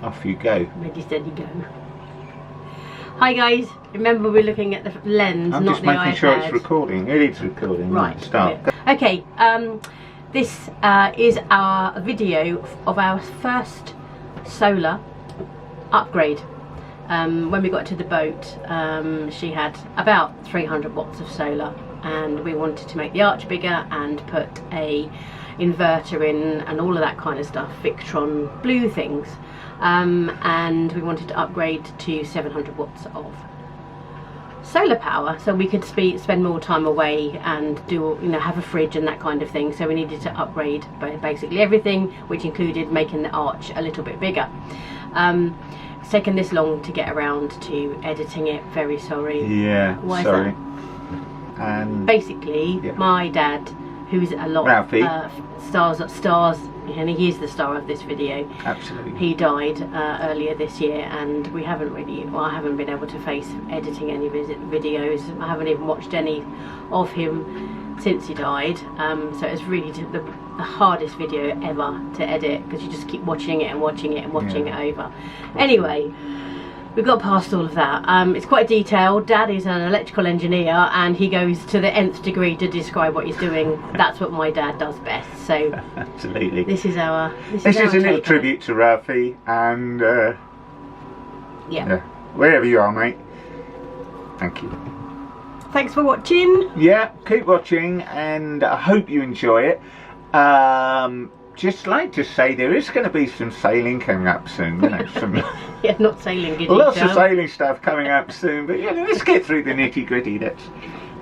off you go. Ready, steady, go. Hi guys, remember we're looking at the lens, I'm not just the making iPad. sure it's recording. It is recording. Right, Start. Okay, this is our video of our first solar upgrade. When we got to the boat, she had about 300 watts of solar, and we wanted to make the arch bigger and put a inverter in and all of that kind of stuff, Victron blue things, and we wanted to upgrade to 700 watts of solar power so we could spend more time away and do, you know, have a fridge and that kind of thing. So we needed to upgrade basically everything, which included making the arch a little bit bigger. It's taken this long to get around to editing it. Very sorry. Yeah. Why sorry. is that? And basically, yeah. My dad, who's a lot Ralphie. stars, and he is the star of this video. Absolutely. He died earlier this year, and we haven't really, well, I haven't been able to face editing any videos. I haven't even watched any of him since he died. So it's really the hardest video ever to edit, because you just keep watching it and watching it and watching it over. Anyway, we've got past all of that. It's quite detailed. Dad is an electrical engineer, and he goes to the nth degree to describe what he's doing. That's what my dad does best. So absolutely. this is our. This is a little tribute to Ralphie, and yeah, wherever you are, mate. Thank you. Thanks for watching. Yeah, keep watching, and I hope you enjoy it. Just like to say there is going to be some sailing coming up soon, you know, some yeah, not sailing, did lots of sailing stuff coming up soon, but yeah, let's get through the nitty gritty.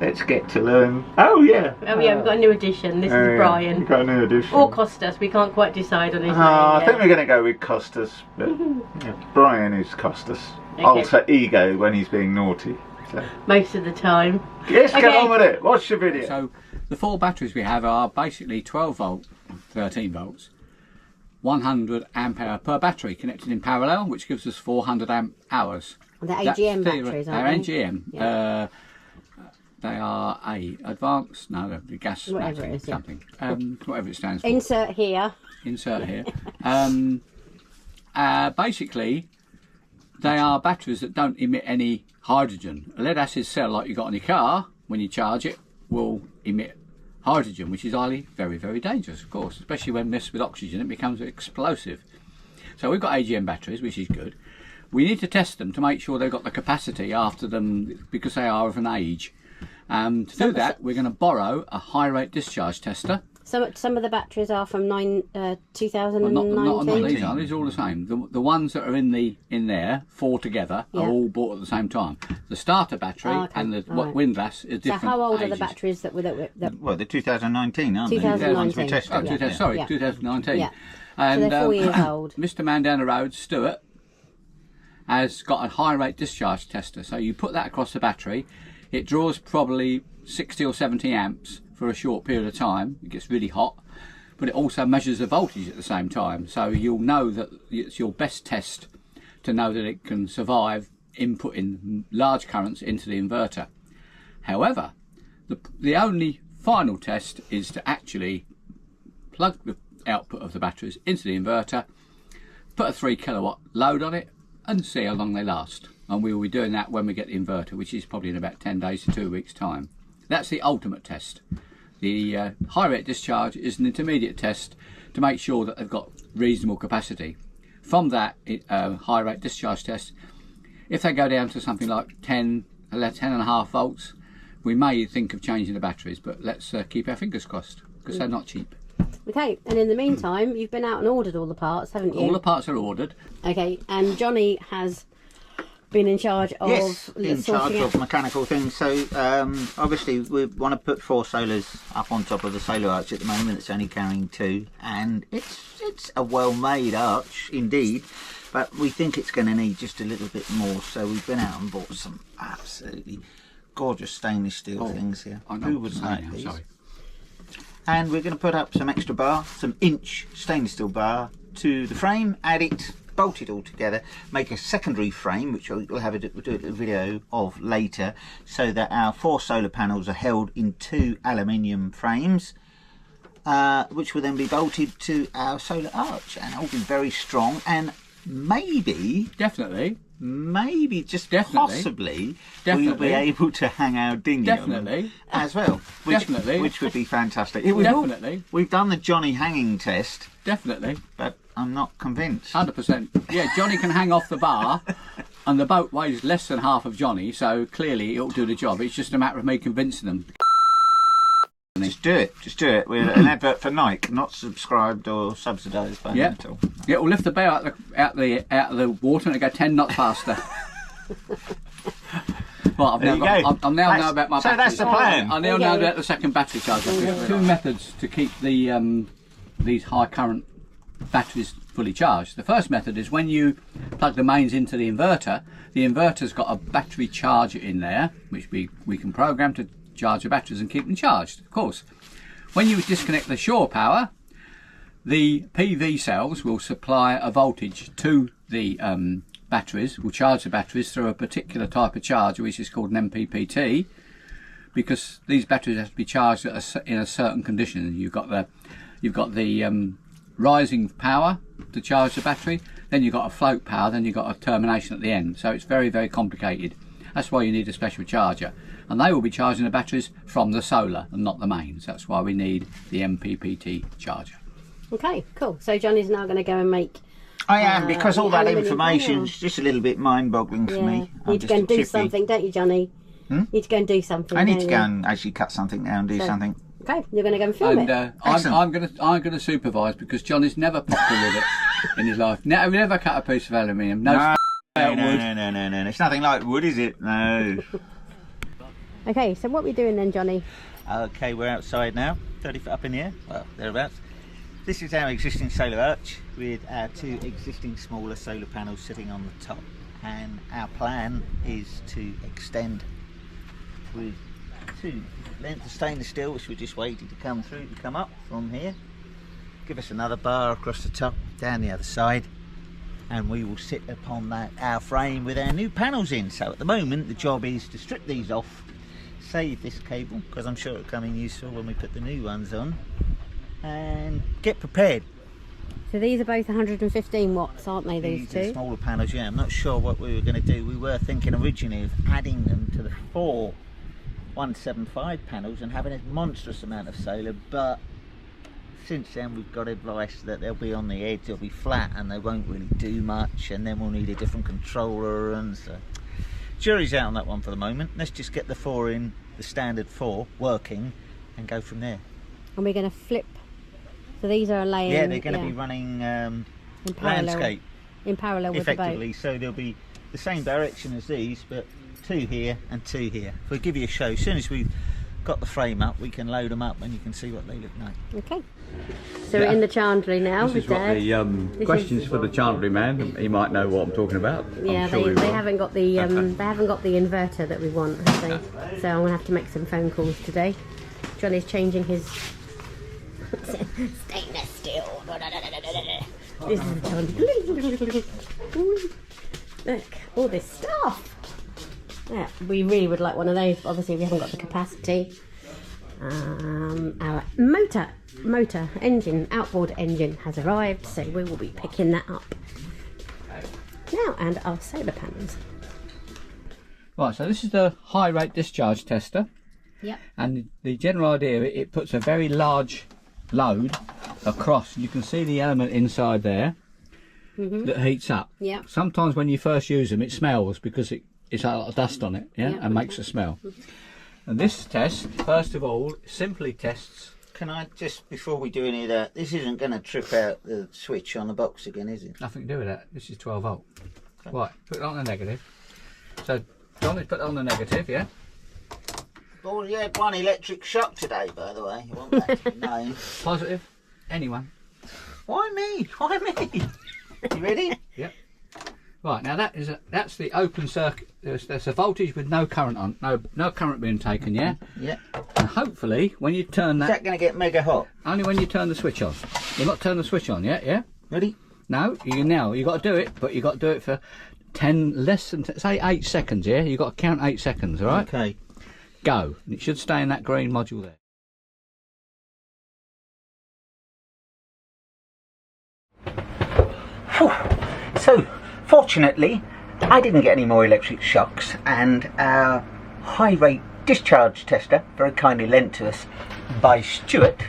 Let's get to learn. Oh yeah. Oh yeah, we've got a new addition. This is Brian. We've got a new addition. Or Costas. We can't quite decide on his name. I think we're going to go with Costas, but yeah, Brian is Costas. Okay. Alter ego when he's being naughty. So. Most of the time. Let's get on with it. Watch the video. So the 4 batteries we have are basically 12 volt, 13 volts, 100 amp hour per battery connected in parallel, which gives us 400 amp hours. The AGM batteries, aren't they? They're AGM. Yeah. They are advanced, no, the gas whatever it is, something, whatever it stands for. Insert here. Insert here. Basically, they are batteries that don't emit any hydrogen. A lead acid cell like you got in your car, when you charge it, will emit hydrogen, which is highly, very, very dangerous, of course, especially when mixed with oxygen. It becomes explosive. So we've got AGM batteries, which is good. We need to test them to make sure they've got the capacity after them, because they are of an age. To do that, we're going to borrow a high rate discharge tester. Some of the batteries are from 2019. Well, not these are. These are all the same. The ones that are in there, 4 together, are all bought at the same time. The starter battery and the windlass is different. So how old ages. are the batteries that were Well, they're 2019, aren't 2019. they? 2019. Sorry, 2019. Yeah. And so they're 4 years old. Mr. Man down the road, Stuart, has got a high rate discharge tester. So you put that across the battery. It draws probably 60 or 70 amps for a short period of time. It gets really hot, but it also measures the voltage at the same time. So you'll know that it's your best test to know that it can survive inputting large currents into the inverter. However, the only final test is to actually plug the output of the batteries into the inverter, put a 3 kilowatt load on it, and see how long they last. And we will be doing that when we get the inverter, which is probably in about 10 days to 2 weeks time. That's the ultimate test. The high rate discharge is an intermediate test to make sure that they've got reasonable capacity. From that high rate discharge test, if they go down to something like 10.5 volts, we may think of changing the batteries, but let's keep our fingers crossed, because they're not cheap. Okay, and in the meantime, you've been out and ordered all the parts, haven't you? All the parts are ordered. Okay, and Johnny has been in charge of mechanical things. So obviously we want to put 4 solars up on top of the solar arch. At the moment it's only carrying 2, and it's a well-made arch indeed, but we think it's going to need just a little bit more. So we've been out and bought some absolutely gorgeous stainless steel things here. Who wouldn't like these? Sorry. And we're going to put up some extra bar, some inch stainless steel bar to the frame, add it, bolt it all together, make a secondary frame, which we'll have do a video of later, so that our 4 solar panels are held in 2 aluminium frames, which will then be bolted to our solar arch, and it'll be very strong. And maybe, Definitely. just Definitely. possibly, Definitely. we'll be able to hang our dinghy on them Definitely. as well. Which, Definitely. Which would be fantastic. Definitely. We've done the Johnny hanging test, Definitely. but I'm not convinced. 100%. Yeah, Johnny can hang off the bar, and the boat weighs less than half of Johnny, so clearly it'll do the job. It's just a matter of me convincing them. Just do it. We're an advert for Nike, not subscribed or subsidised by them at all. Yeah, we'll lift the boat out of the water and it'll go 10 knots faster. Well, There you go. I'm now know about my So battery. that's the plan. I now know about the second battery charger. There's two methods to keep the these high current batteries fully charged. The first method is when you plug the mains into the inverter's got a battery charger in there, which we can program to charge the batteries and keep them charged, of course. When you disconnect the shore power, the PV cells will supply a voltage to the batteries, will charge the batteries through a particular type of charger, which is called an MPPT, because these batteries have to be charged in a certain condition. You've got the rising power to charge the battery, then you've got a float power, then you've got a termination at the end. So it's very, very complicated. That's why you need a special charger. And they will be charging the batteries from the solar and not the mains. That's why we need the MPPT charger. Okay, cool. So Johnny's now going to go and make... I am, because all that aluminium information is panel. just a little bit mind-boggling for me. You need to go and do something, don't you, Johnny? Need to go and do something. I need to go and actually cut something down, do something. Okay, you're going to go and film And it. I'm going to supervise, because Johnny's never popped with it in his life. Never cut a piece of aluminium. No. No. It's nothing like wood, is it? No. Okay, so what are we doing then, Johnny? Okay, we're outside now, 30 foot up in the air, well, thereabouts. This is our existing solar arch with our two existing smaller solar panels sitting on the top, and our plan is to extend with two lengths of stainless steel, which we're just waiting to come through to come up from here, give us another bar across the top, down the other side, and we will sit upon our frame with our new panels in. So at the moment the job is to strip these off, save this cable, because I'm sure it'll come in useful when we put the new ones on, and get prepared. So these are both 115 watts, aren't they, these These are two? smaller panels, yeah. I'm not sure what we were going to do. We were thinking originally of adding them to the 4 175 panels and having a monstrous amount of solar, but since then we've got advice that they'll be on the edge, they'll be flat and they won't really do much, and then we'll need a different controller, and so jury's out on that one for the moment. Let's just get the 4 in, the standard 4 working, and go from there. And we're going to flip. So these are laying... Yeah, they're going to be running in parallel, landscape in parallel with the boat. effectively, so they'll be the same direction as these, but 2 here and 2 here. We'll give you a show. As soon as we've got the frame up, we can load them up and you can see what they look like. Okay. So we're in the chandlery now This with is what Dad. the questions for the chandlery man. He might know what I'm talking about. Yeah, I'm sure he they will. haven't got the they haven't got the inverter that we want, have they? So I'm gonna have to make some phone calls today. Johnny's changing his stainless steel. This is the chandlery. Look, all this stuff. Yeah, we really would like one of those. Obviously, we haven't got the capacity. Our motor engine, outboard engine has arrived, so we will be picking that up now. And our solar panels. Right, so this is the high rate discharge tester. Yep. And the general idea, it puts a very large load across. You can see the element inside there that heats up. Yep. Sometimes when you first use them, it smells because it's a lot of dust on it, yeah, Yep. and makes a smell. And this test, first of all, simply tests. Can I just, before we do any of that, this isn't going to trip out the switch on the box again, is it? Nothing to do with that. This is 12 volt. Okay. Right, put it on the negative. So, Johnny, put it on the negative, yeah? Oh, you had one electric shock today, by the way. You want that to be known. Positive. Anyone. Why me? Why me? You ready? Yep. Right, now that's the open circuit. There's a voltage with no current on, no current being taken, yeah? Yeah. And hopefully, when you turn Is that, that going to get mega hot? only when you turn the switch on. You'll not turn the switch on yet, yeah? Ready? No, you got to do it, but you got to do it for 10, less than, say 8 seconds, yeah? You got to count 8 seconds, all right? Okay. Go. And it should stay in that green module there. So, fortunately, I didn't get any more electric shocks, and our high rate discharge tester, very kindly lent to us by Stuart,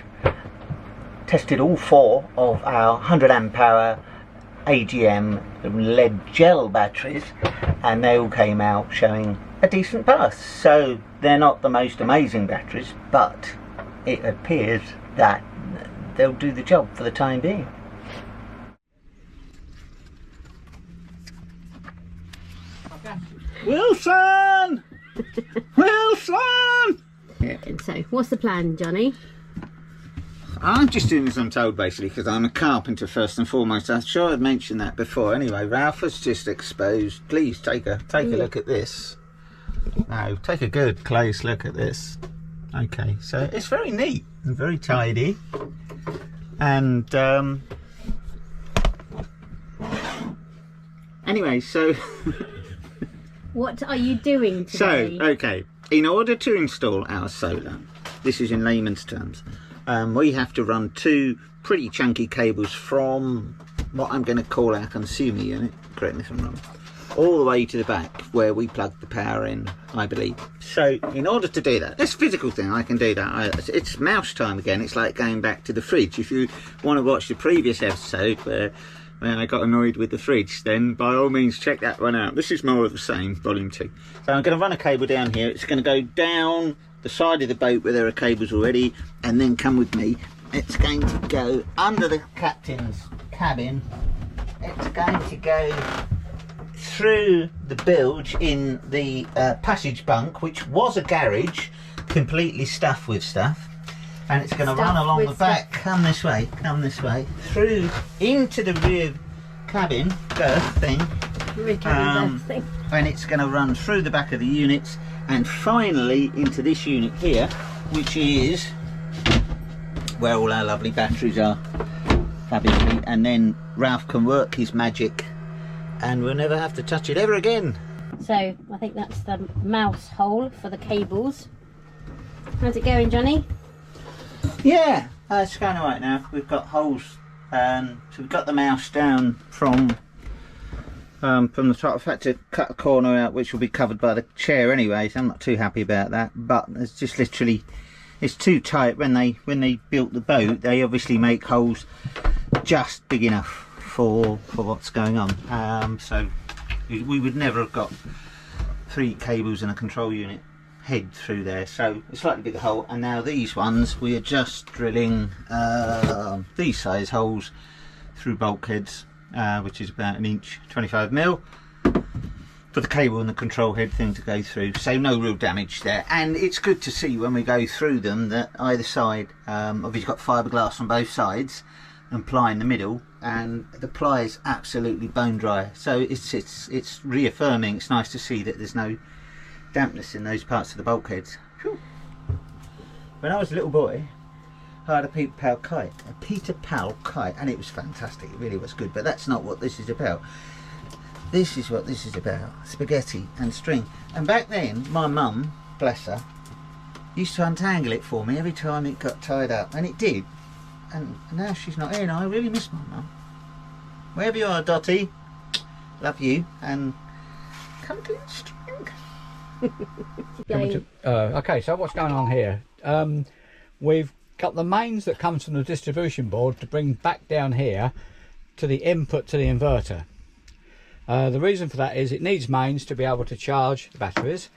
tested all 4 of our 100 amp hour AGM lead gel batteries, and they all came out showing a decent pass. So they're not the most amazing batteries, but it appears that they'll do the job for the time being. Wilson! Wilson! And so, what's the plan, Johnny? I'm just doing as I'm told, basically, because I'm a carpenter first and foremost. I'm sure I'd mentioned that before. Anyway, Ralph has just exposed. Please take a look at this. No, take a good close look at this. Okay, so it's very neat and very tidy. And anyway, so What are you doing today? so okay, in order to install our solar, this is in layman's terms, we have to run 2 pretty chunky cables from what I'm going to call our consumer unit, correct me if I'm wrong, all the way to the back where we plug the power in, I believe. So in order to do that, that's a physical thing, I can do that. It's mouse time again. It's like going back to the fridge. If you want to watch the previous episode where I got annoyed with the fridge, then by all means check that one out. This is more of the same, volume 2. So I'm going to run a cable down here. It's going to go down the side of the boat where there are cables already, and then come with me. It's going to go under the captain's cabin. It's going to go through the bilge in the passage bunk, which was a garage completely stuffed with stuff, and it's going to run along the back. Come this way, through into the rear cabin berth thing, and it's going to run through the back of the units and finally into this unit here, which is where all our lovely batteries are, fabulously, and then Ralph can work his magic and we'll never have to touch it ever again. So I think that's the mouse hole for the cables. How's it going, Johnny? Yeah, it's going alright now. We've got holes, so we've got the mouse down from the top. I've had to cut a corner out which will be covered by the chair anyway, so I'm not too happy about that, but it's just literally, it's too tight. When they built the boat, they obviously make holes just big enough for what's going on, so we would never have got 3 cables and a control unit head through there, so a slightly bigger hole. And now these ones, we are just drilling these size holes through bulkheads, which is about 1 inch, 25 mil, for the cable and the control head thing to go through, so no real damage there. And it's good to see when we go through them that either side, obviously got fiberglass on both sides and ply in the middle, and the ply is absolutely bone dry, so it's reaffirming. It's nice to see that there's no dampness in those parts of the bulkheads. Whew. When I was a little boy, I had a Peter Pal kite, and it was fantastic. It really was good, but that's not what this is about. This is what this is about: spaghetti and string. And back then, my mum, bless her, used to untangle it for me every time it got tied up, and it did. And now she's not here, and I really miss my mum. Wherever you are, Dottie, love you, and come to the string. Okay, so what's going on here? We've got the mains that comes from the distribution board to bring back down here to the input to the inverter. The reason for that is it needs mains to be able to charge the batteries,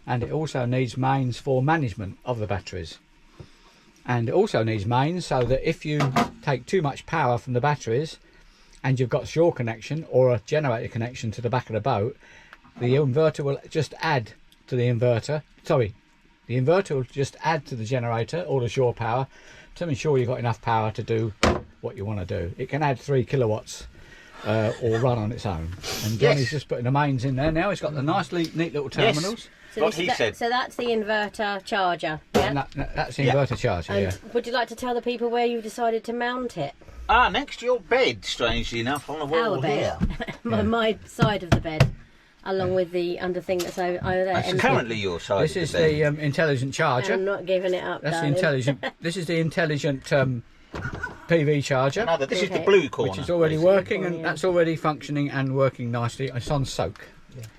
and it also needs mains for management of the batteries. And it also needs mains so that if you take too much power from the batteries and you've got shore connection or a generator connection to the back of the boat, the inverter will just add to the inverter. Sorry, the inverter will just add to the generator or the shore power to ensure you've got enough power to do what you want to do. It can add 3 kilowatts or run on its own. And Johnny's just putting the mains in there now. He's got the nice neat little terminals. So what he said. So that's the inverter charger. Yeah? That's the inverter charger. And yeah. Would you like to tell the people where you've decided to mount it? Next to your bed, strangely enough, on the wall here. My side of the bed, along with the under thing that's over there. That's currently your side. This is the intelligent charger. I'm not giving it up. That's the intelligent. This is the intelligent PV charger, Another. This is the Okay. blue corner, which is already basically. working, and that's already functioning and working nicely. It's on soak.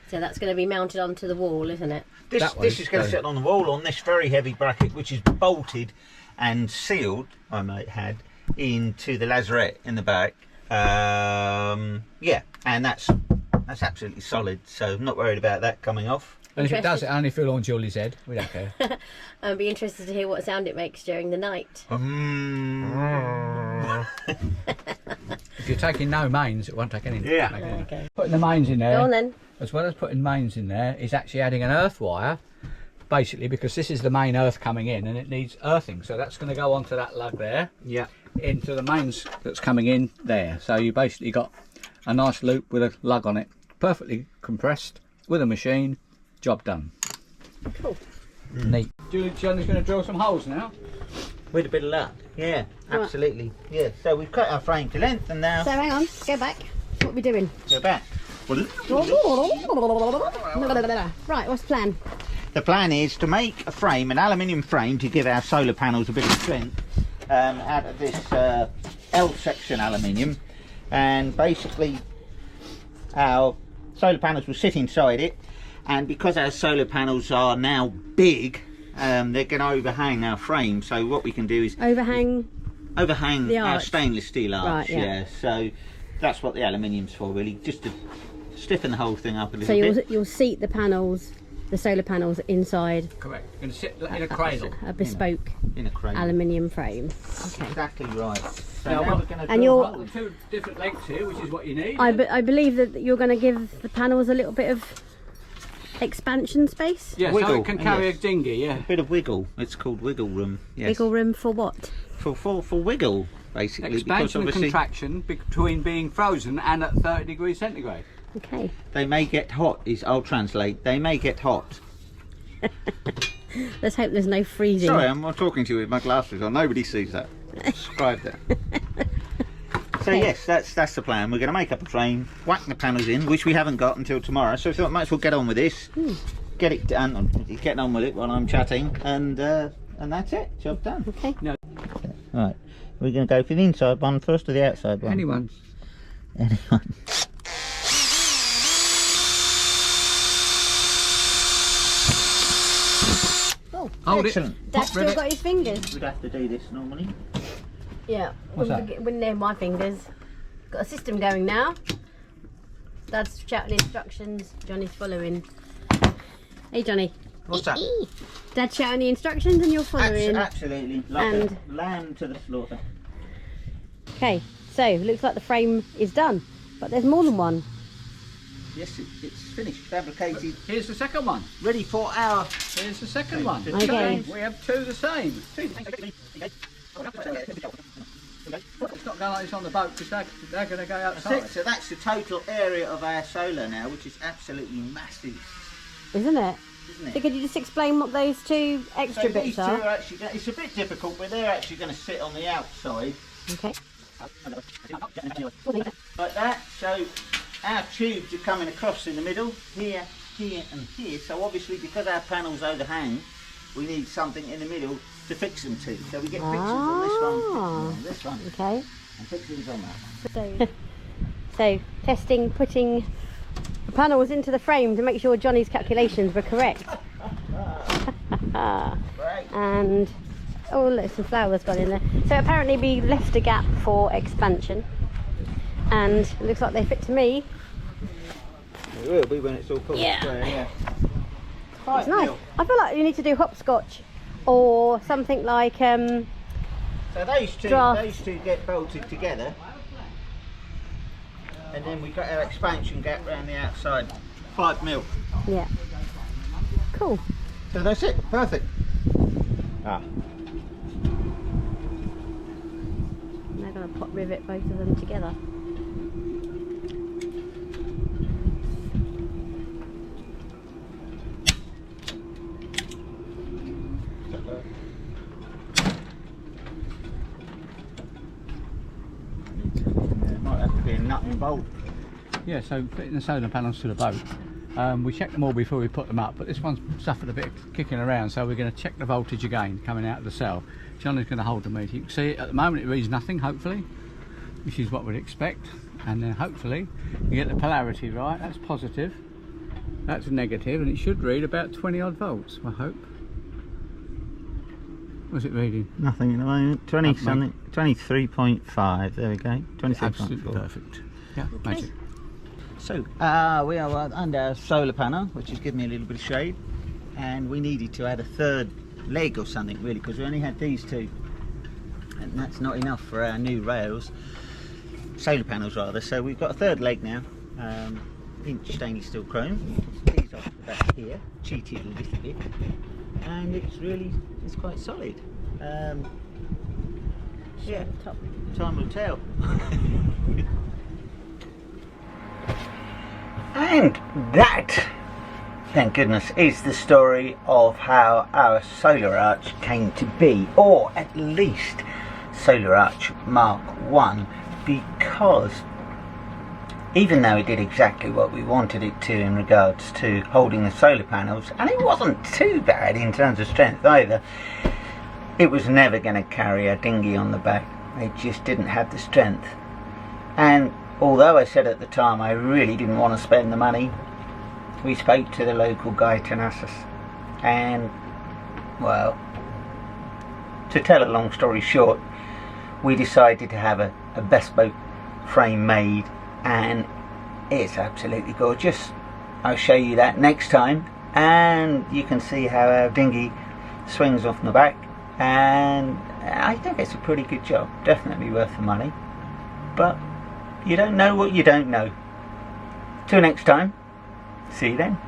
So that's going to be mounted onto the wall, isn't it? This That way, is going to so- sit on the wall on this very heavy bracket, which is bolted and sealed, I might add, into the lazarette in the back. Yeah, and that's absolutely solid. So I'm not worried about that coming off. And if it does, it only feel on Julie's head. We don't care. I'd be interested to hear what sound it makes during the night. If you're taking no mains, it won't take any. Yeah. Make any. Okay. Putting the mains in Go there, on then. as well as putting mains in there, is actually adding an earth wire, basically because this is the main earth coming in and it needs earthing. So that's going to go onto that lug there, Yeah. into the mains that's coming in there. So you basically got a nice loop with a lug on it, perfectly compressed with a machine. Job done. Cool. Neat. Johnny's going to drill some holes now. With a bit of luck. Yeah, absolutely. Yeah. So we've cut our frame to length, and now So hang on, go back. What are we doing? go back. Right, what's the plan? The plan is to make a frame, an aluminium frame, to give our solar panels a bit of strength out of this L section aluminium, and basically our solar panels will sit inside it, and because our solar panels are now big, they're going to overhang our frame. So what we can do is Overhang. The our arch. stainless steel arch. Right, yeah. So that's what the aluminium's for, really, just to stiffen the whole thing up a little So bit. you'll seat the panels, the solar panels inside Correct. Going to sit in a cradle. a bespoke In a crane. aluminium frame. Okay. Exactly right. So Now, now what- we're going to And you're- Well, two different lengths here, which is what you need. I believe that you're going to give the panels a little bit of expansion space. Yeah, so Wiggle, it can carry yes. a dinghy, yeah. bit of wiggle. It's called wiggle room. Yes. Wiggle room for what? For wiggle, basically. Expansion because and obviously contraction between being frozen and at 30 degrees centigrade. Okay. they may get hot. I'll translate. They may get hot. Let's hope there's no freezing. Sorry, I'm talking to you with my glasses on. Nobody sees that. Describe that. So yes, that's the plan. We're going to make up a frame, whack the panels in, which we haven't got until tomorrow. So I thought I might as well get on with this. Get it done. Getting on with it while I'm chatting, and that's it. Job done. Okay. Right. We're going to go for the inside one first or the outside one? Anyone? Anyone. Oh, Hold Excellent. it. Dad's Pop still rivet. got his fingers. We'd have to do this normally. Yeah. What's that? Wouldn't near my fingers. Got a system going now. Dad's shouting instructions. Johnny's following. Hey Johnny. What's that? Dad's shouting the instructions and you're following. Absolutely. Like And- a lamb to the slaughter. Okay. So it looks like the frame is done, but there's more than one. Yes, it's finished, fabricated, Here's the second one. ready for our... Here's the second one. Okay. We have two the same. It's not going like this on the boat because they're going to go outside. So that's the total area of our solar now, which is absolutely massive, Isn't it? isn't So it? could you just explain what those two extra So bits these two are? are actually, it's a bit difficult, but they're actually going to sit on the outside, Okay. like that. So our tubes are coming across in the middle, here, here and here. So obviously because our panels overhang, we need something in the middle to fix them to. So we get fixings on this one, fixings on this one, Okay. and fixings on that one. So testing, putting the panels into the frame to make sure Johnny's calculations were correct. Right. And oh look, some flowers gone in there. So apparently we left a gap for expansion, and it looks like they fit to me. It will be when it's all put Yeah. square, yeah. Right, It's nice. Neil. I feel like you need to do hopscotch or something like So those Draft. two get bolted together, and then we've got our expansion gap around the outside, 5 mil. yeah. Cool. So that's it, perfect. Ah, And they're going to pop rivet both of them together. yeah, might have to be a nut and bolt. Yeah, so fitting the solar panels to the boat, We checked them all before we put them up, but this one's suffered a bit of kicking around, so we're going to check the voltage again coming out of the cell. John is going to hold the meter. You can see at the moment it reads nothing, hopefully, which is what we'd expect. And then hopefully you get the polarity right. That's positive, that's negative, and it should read about 20 odd volts, I hope. What's it reading? Nothing at the moment. 20 something. 23.5. There we go. 23.4. Absolutely perfect. Yeah, Okay. magic. So we are under our solar panel, which is giving me a little bit of shade, and we needed to add a third leg or something really, because we only had these two, and that's not enough for our new rails, solar panels rather. So we've got a third leg now, inch stainless steel chrome. These off the back here, cheated a little bit, and it's quite solid. Yeah, time will tell. And that, thank goodness, is the story of how our solar arch came to be, or at least Solar Arch Mark 1, because even though it did exactly what we wanted it to in regards to holding the solar panels, and it wasn't too bad in terms of strength either, it was never going to carry a dinghy on the back. It just didn't have the strength. And although I said at the time I really didn't want to spend the money, we spoke to the local guy Tanassus, and well, to tell a long story short, we decided to have a bespoke frame made, and it's absolutely gorgeous. I'll show you that next time, and you can see how our dinghy swings off the back, and I think it's a pretty good job, definitely worth the money, but you don't know what you don't know. Till next time, see you then.